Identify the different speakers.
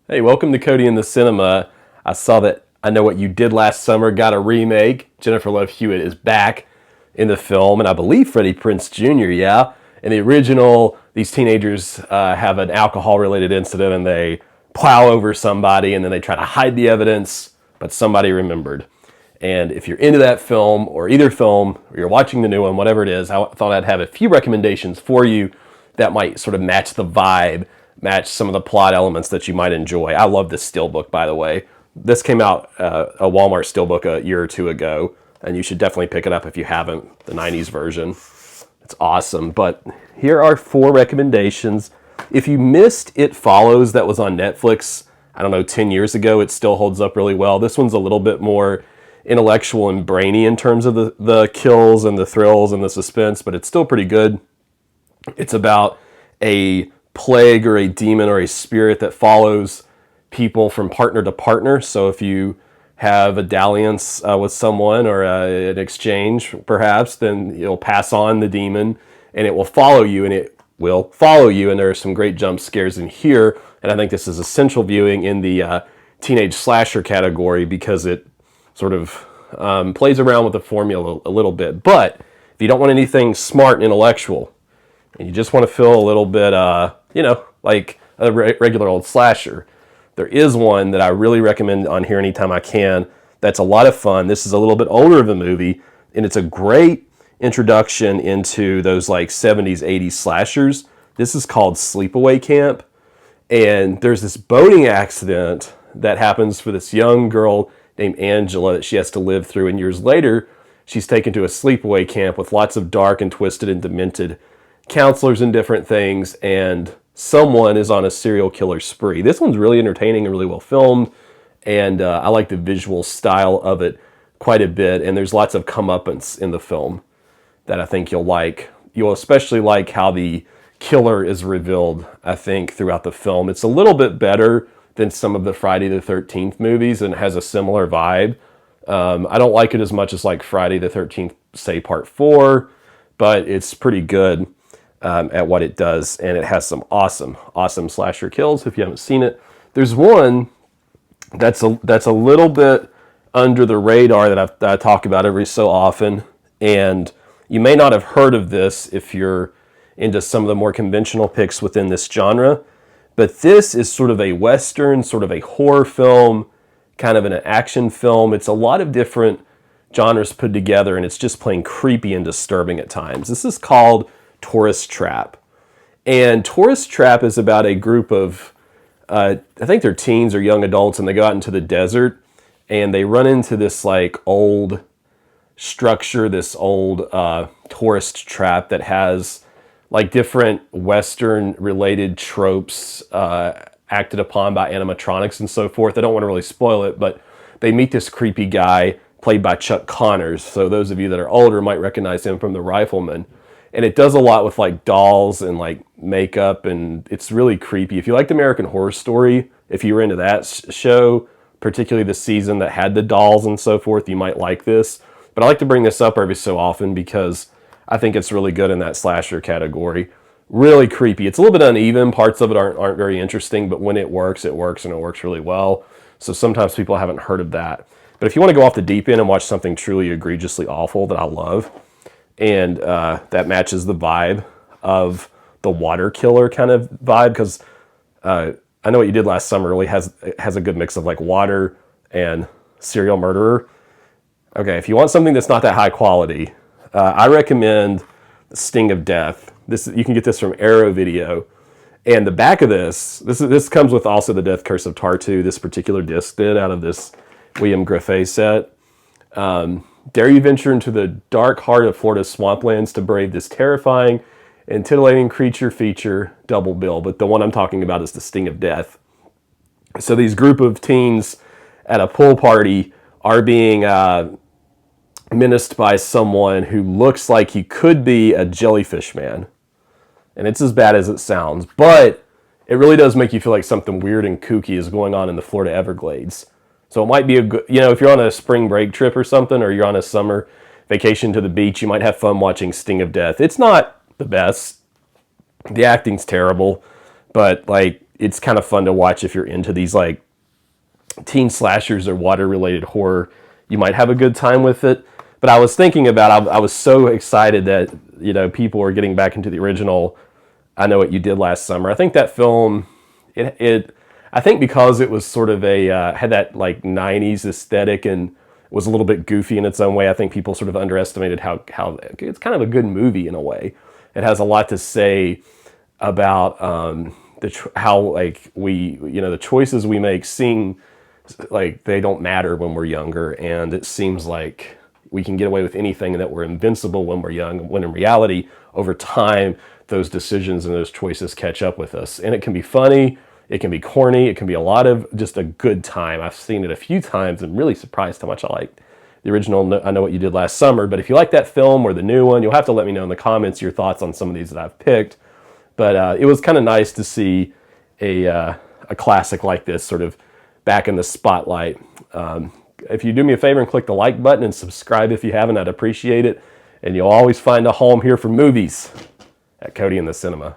Speaker 1: Hey, welcome to Cody in the Cinema. I saw that I Know What You Did Last Summer got a remake. Jennifer Love Hewitt is back in the film, and I believe Freddie Prinze Jr., yeah. In the original, these teenagers have an alcohol-related incident, and they plow over somebody, and then they try to hide the evidence, but somebody remembered. And if you're into that film, or either film, or you're watching the new one, whatever it is, I thought I'd have a few recommendations for you that might sort of match the vibe, match some of the plot elements that you might enjoy. I love this steelbook, by the way. This came out a Walmart steelbook a year or two ago, and you should definitely pick it up if you haven't, the 90s version. It's awesome. But here are 4 recommendations. If you missed It Follows, that was on Netflix, I don't know, 10 years ago, it still holds up really well. This one's a little bit more intellectual and brainy in terms of the kills and the thrills and the suspense, but it's still pretty good. It's about a plague or a demon or a spirit that follows people from partner to partner. So if you have a dalliance with someone or an exchange, perhaps, then you'll pass on the demon and it will follow you, and it will follow you. And there are some great jump scares in here. And I think this is essential viewing in the teenage slasher category because it sort of plays around with the formula a little bit. But if you don't want anything smart and intellectual, and you just want to feel a little bit, like a regular old slasher, there is one that I really recommend on here anytime I can. That's a lot of fun. This is a little bit older of a movie, and it's a great introduction into those like 70s, 80s slashers. This is called Sleepaway Camp, and there's this boating accident that happens for this young girl named Angela that she has to live through, and years later, she's taken to a sleepaway camp with lots of dark and twisted and demented counselors and different things, and someone is on a serial killer spree. This one's really entertaining and really well filmed, and I like the visual style of it quite a bit, and there's lots of comeuppance in the film that I think you'll like. You'll especially like how the killer is revealed, I think, throughout the film. It's a little bit better than some of the Friday the 13th movies and has a similar vibe. I don't like it as much as like Friday the 13th, say, Part 4, but it's pretty good at what it does, and it has some awesome slasher kills if you haven't seen it. There's one that's a little bit under the radar that I talk about every so often, and you may not have heard of this if you're into some of the more conventional picks within this genre, but this is sort of a Western, sort of a horror film, kind of an action film. It's a lot of different genres put together, and it's just plain creepy and disturbing at times. This is called Tourist Trap. And Tourist Trap is about a group of, I think they're teens or young adults, and they go out into the desert, and they run into this like old structure, this old tourist trap that has like different Western related tropes acted upon by animatronics and so forth. I don't want to really spoil it, but they meet this creepy guy played by Chuck Connors. So those of you that are older might recognize him from The Rifleman. And it does a lot with like dolls and like makeup, and it's really creepy. If you liked American Horror Story, if you were into that show, particularly the season that had the dolls and so forth, you might like this. But I like to bring this up every so often because I think it's really good in that slasher category. Really creepy. It's a little bit uneven. Parts of it aren't very interesting, but when it works, and it works really well. So sometimes people haven't heard of that. But if you want to go off the deep end and watch something truly egregiously awful that I love, and that matches the vibe of the water killer kind of vibe, because I Know What You Did Last Summer really has a good mix of like water and serial murderer. Okay, if you want something that's not that high quality, I recommend Sting of Death. You can get this from Arrow Video, and the back of this comes with also the Death Curse of Tartu. This particular disc did out of this William Griffey set. Dare you venture into the dark heart of Florida's swamplands to brave this terrifying and titillating creature feature double bill? But the one I'm talking about is the Sting of Death. So these group of teens at a pool party are being menaced by someone who looks like he could be a jellyfish man. And it's as bad as it sounds, but it really does make you feel like something weird and kooky is going on in the Florida Everglades. So it might be a good, if you're on a spring break trip or something, or you're on a summer vacation to the beach, you might have fun watching Sting of Death. It's not the best. The acting's terrible, but like it's kind of fun to watch if you're into these like teen slashers or water related horror. You might have a good time with it. But I was thinking about, I was so excited that, you know, people are getting back into the original I Know What You Did Last Summer. I think that film, I think because it was sort of had that like 90s aesthetic and was a little bit goofy in its own way, I think people sort of underestimated how it's kind of a good movie in a way. It has a lot to say about how like the choices we make seem like they don't matter when we're younger, and it seems like we can get away with anything and that we're invincible when we're young, when in reality, over time, those decisions and those choices catch up with us. And it can be funny, it can be corny, it can be a lot of just a good time. I've seen it a few times and really surprised how much I liked the original I Know What You Did Last Summer. But if you like that film or the new one, you'll have to let me know in the comments your thoughts on some of these that I've picked. But it was kind of nice to see a classic like this sort of back in the spotlight. If you do me a favor and click the like button and subscribe if you haven't, I'd appreciate it. And you'll always find a home here for movies at Cody in the Cinema.